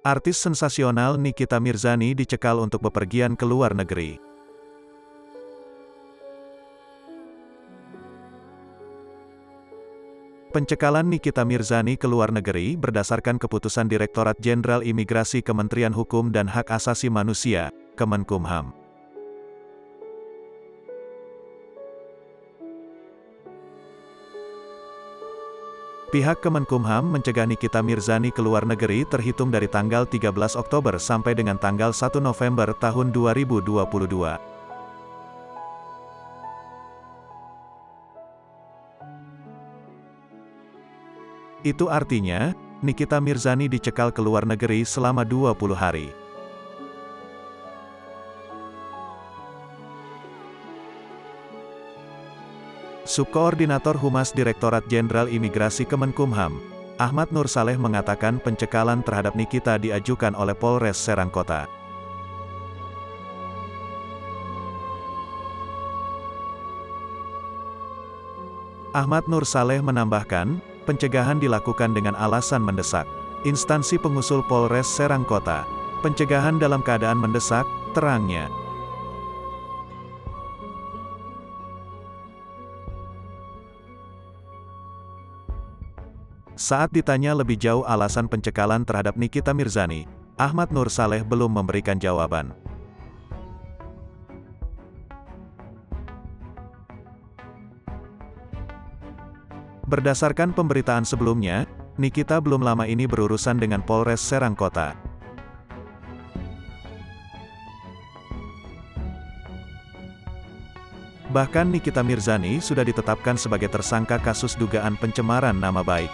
Artis sensasional Nikita Mirzani dicekal untuk bepergian ke luar negeri. Pencekalan Nikita Mirzani ke luar negeri berdasarkan keputusan Direktorat Jenderal Imigrasi Kementerian Hukum dan Hak Asasi Manusia, Kemenkumham. Pihak Kemenkumham mencegah Nikita Mirzani ke luar negeri terhitung dari tanggal 13 Oktober sampai dengan tanggal 1 November tahun 2022. Itu artinya, Nikita Mirzani dicekal ke luar negeri selama 20 hari. Subkoordinator Humas Direktorat Jenderal Imigrasi Kemenkumham, Ahmad Nur Saleh mengatakan pencekalan terhadap Nikita diajukan oleh Polres Serang Kota. Ahmad Nur Saleh menambahkan, pencegahan dilakukan dengan alasan mendesak. Instansi pengusul Polres Serang Kota. Pencegahan dalam keadaan mendesak, terangnya. Saat ditanya lebih jauh alasan pencekalan terhadap Nikita Mirzani, Ahmad Nur Saleh belum memberikan jawaban. Berdasarkan pemberitaan sebelumnya, Nikita belum lama ini berurusan dengan Polres Serang Kota. Bahkan Nikita Mirzani sudah ditetapkan sebagai tersangka kasus dugaan pencemaran nama baik.